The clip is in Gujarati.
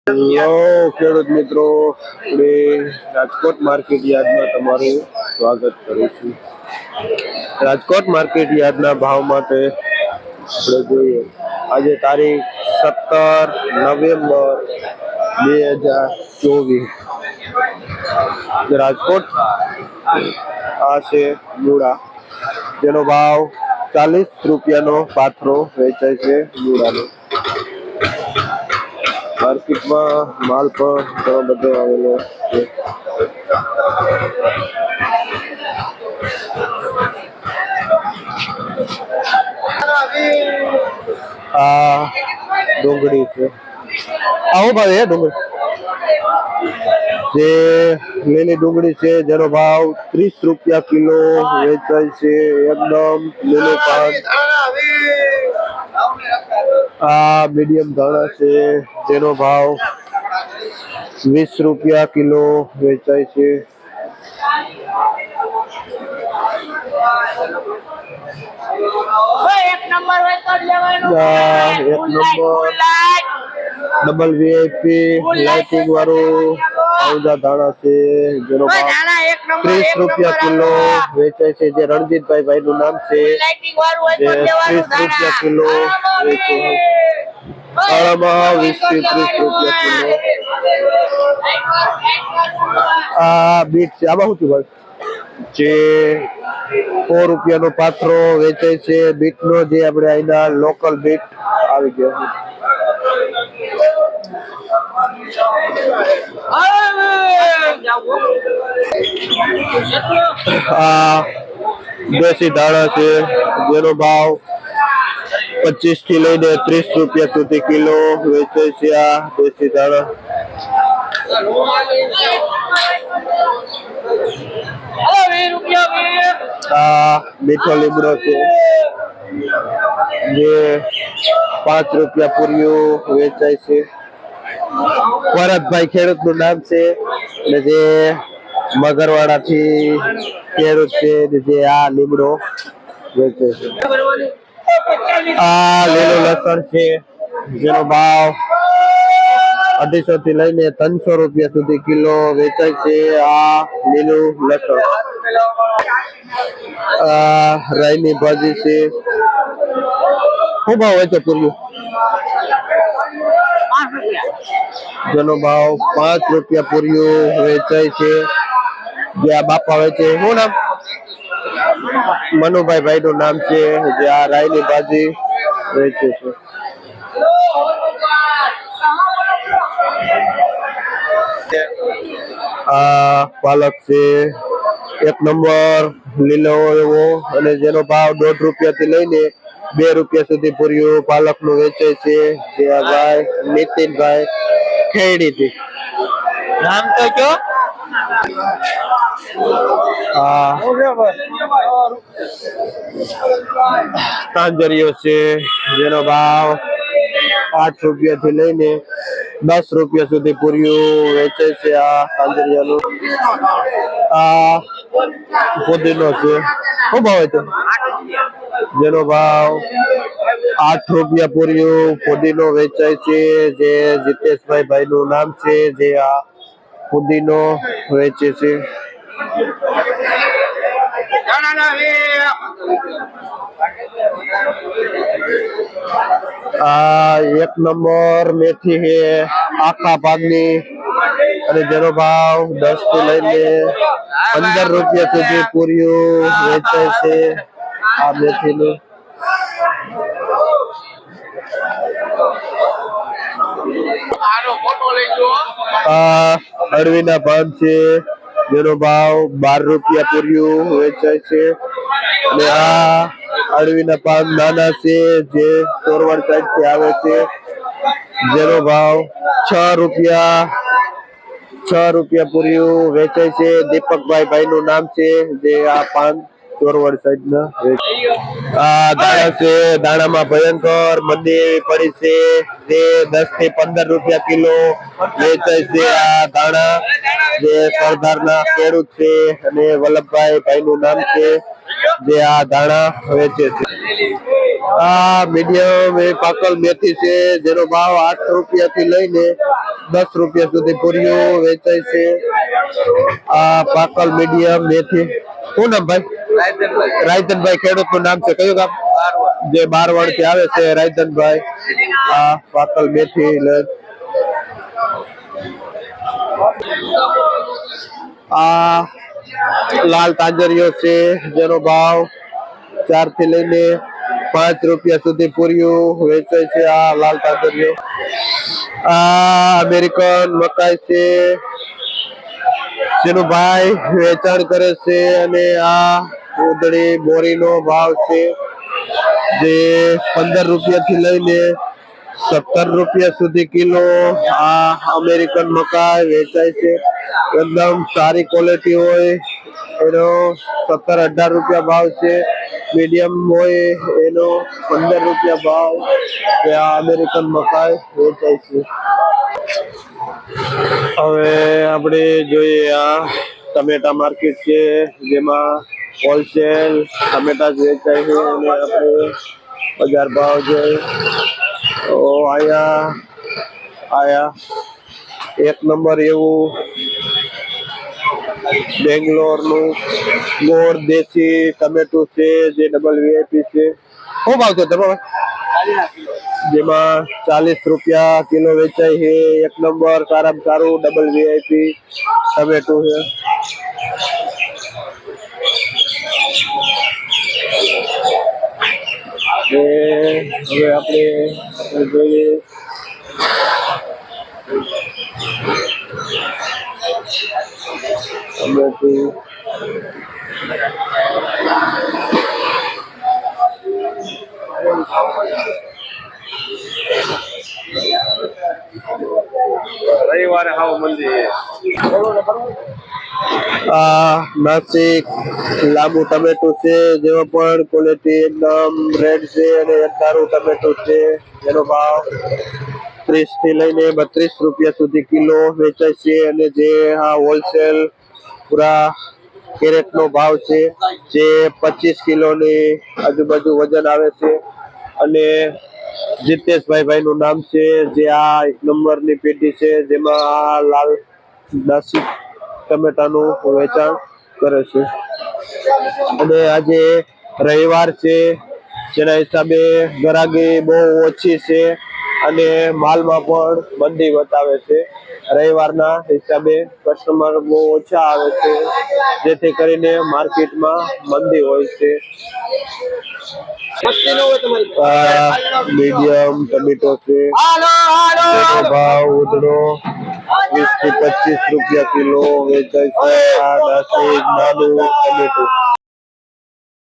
હેલો ખેડૂત મિત્રો, આપણે રાજકોટ માર્કેટ યાર્ડમાં તમારું સ્વાગત કરું છું. રાજકોટ માર્કેટ યાર્ડના ભાવ માટે આપણે જોઈએ. આજે તારીખ 17 નવેમ્બર 2024. રાજકોટ આ છે મૂળા, જેનો ભાવ 40 રૂપિયાનો પાથરો વેચાય છે. મૂળાનો માર્કેટમાં માલ પણ ઘણો બધો આવેલો છે. આ ડુંગળી છે. આવો ભાઈ ડુંગળી જે લીલી ડુંગળી છે, જેનો ભાવ 30 રૂપિયા કિલો વેચાય છે. એકદમ લીલું પાન. આ મીડિયમ ધાણા છે, જેનો ભાવ 20 રૂપિયા કિલો વેચાય છે. એક નંબર ડબલ વીઆઈપી લાઇટિંગ વાળું આવજા ધાણા છે, જેનો ભાવ 30 રૂપિયા કિલો વેચાય છે. જે રણજીતભાઈ ભાઈ નું નામ છે, જે 30 રૂપિયા કિલો વેચે છે. ધાણામાં 20 થી 30 રૂપિયા કિલો. આ બીટ છે. આમાં શું થયું જે 4 રૂપિયાનો પાથરો વેચાય છે. બીટ નો જે આપણે અહીંના લોકલ બીટ આવી ગયો છે. આ દેશી ધાણા છે, જેનો ભાવ 25 થી લઈને 30 રૂપિયા સુધી કિલો વેચાય છે. આ દેશી ધાણા આ મીઠો લીમડો છે, જે 5 રૂપિયા પૂર્યું વેચાય છે. ભરતભાઈ ખેડૂત નું નામ છે, અને જે મગરવાડા થી ખેડૂત છે, જે આ લીમડો વેચે છે. આ લીલું લસણ છે, જેનો ભાવ 250 થી લઈને 300 રૂપિયા સુધી કિલો વેચાય છે. આ લીલું લસણ. આ રાઈની ભાજી છે. શું ભાવ વેચે પૂર્યું? જેનો ભાવ 5 રૂપિયા પૂર્યું વેચાય છે. જે આ બાપા વેચે, શું નામ? મનુભાઈ ભાઈ નું નામ છે, જે આ રાઈની ભાજી વેચે છે. આ પાલક છે, 1 નંબર લીલો એવો, અને જેનો ભાવ 1.5 રૂપિયા થી લઈને 2 રૂપિયા સુધી પૂર્યું પાલક નું વેચાય છે. જે આ ભાઈ નીતિનભાઈ ખેડી થી નામ તો કયો. તાંજરીઓ છે, જેનો ભાવ 8 રૂપિયા થી લઈને 10 રૂપિયા સુધી પૂર્યું વેચાય છે. આ તાંજરીયાનું. આ પુદીનો છે. શું ભાવ છે? જેનો ભાવ 8 રૂપિયા પૂર્યું પુદીનો વેચાય છે. જે જીતેશભાઈ ભાઈ નું નામ છે, જે આ પુદીનો વેચે છે. આ 1 નંબર મેથી છે, આખા ભાગની, અને જેનો ભાવ 10 થી લઈને 15 રૂપિયા સુધી પૂર્યું વેચાય છે. આ મેથીનું. આ અળવીના પાન છે, જેનો ભાવ 12 રૂપિયા પૂર્યું વેચાય છે. અને આ અળવીના પાન નાના છે, જે ચોરવાડ સાઈડ થી આવે છે, જેનો ભાવ 6 રૂપિયા પૂર્યું વેચાય છે. દીપકભાઈ ભાઈ નું નામ છે, જે આ પાન ચોરવાડ સાઈડ ના વેચે. આ દાણા છે, દાણામાં ભયંકર મંદી એવી પડી છે, જે 10 થી 15 રૂપિયા કિલો વેચાય છે. આ દાણા જે સરદાર ના ખેડૂત છે, અને વલ્લભભાઈ ભાઈ નું નામ છે, જે આ દાણા વેચે છે. આ મીડિયમ એ પાકલ મેથી છે, જેનો ભાવ 8 રૂપિયા થી લઈને ₹10 સુધી પૂરીઓ વેચાય છે. આ પાકલ મીડિયમ મેથી. શું નામ ભાઈ? રાયધનભાઈ. ખેડૂતનું નામ છે કયું ગામ? જે બારવડ થી આવે છે રાયધનભાઈ. આ પાકલ મેથી આ લાલ તાંજરીઓ છે જેનો ભાવ 4 થી લઈને ₹5 સુધી પૂરીઓ વેચાય છે. આ લાલ તાંજરીઓ. આ અમેરિકન મકાઈ છે જેનું ભાઈ વેચાણ કરે છે અને આ ઉધડી બોરીનો ભાવ છે જે ₹15 થી લઈને ₹17 સુધી કિલો. આ અમેરિકન મકાઈ વેચાય છે. એકદમ સારી ક્વોલિટી હોય એનો ₹17-18 ભાવ છે. મીડિયમ હોય એનો ₹15 ભાવ છે. આ અમેરિકન મકાઈ વેચાય છે. હવે આપણે જોઈએ આ ટમેટા માર્કેટ છે જેમાં હોલસેલ ટમેટા વેચાય છે અને આપણે બજાર ભાવ જોઈએ તો આયા 1 નંબર એવું બેંગ્લોર નું ગોળ દેશી ટમેટું છે જે ડબલ વીઆઈપી છે. શું ભાવ છે તમારો? જેમાં ₹40 કિલો વેચાય છે. 1 નંબર સારામાં સારું ડબલ વીઆઈપી ટમેટું છે. હવે આપણે જોઈએ ટમેટું. રવિવારે હાવ મંદી. આ નાસિક લાંબુ ટમેટું છે જેમાં પણ ક્વોલિટી એકદમ રેડ છે અને સારું ટમેટું છે જેનો ભાવ 30 થી લઈને ₹32 સુધી કિલો વેચાય છે અને જે આ હોલસેલ પૂરા કેરેટ નો ભાવ છે જે 25 કિલોની આજુબાજુ વજન આવે છે. અને જીતેશભાઈ નું નામ છે જે આ 1 નંબરની પેઢી છે જેમાં આ લાલ નાસિક ટમેટાનું વેચાણ કરે છે. અને આજે રવિવાર છે જેના હિસાબે ગ્રાહકી બહુ ઓછી છે અને માલમાં પણ મંદી બતાવે છે. રવિવારના હિસાબે કસ્ટમર બહુ ઓછા આવે છે જેથી કરીને માર્કેટમાં મંદી હોય છે. મીડિયમ ટમેટો છે જેનો ભાવ ઉધડો 20 થી ₹25 કિલો વેચાય છે. આ નાનું ટમેટું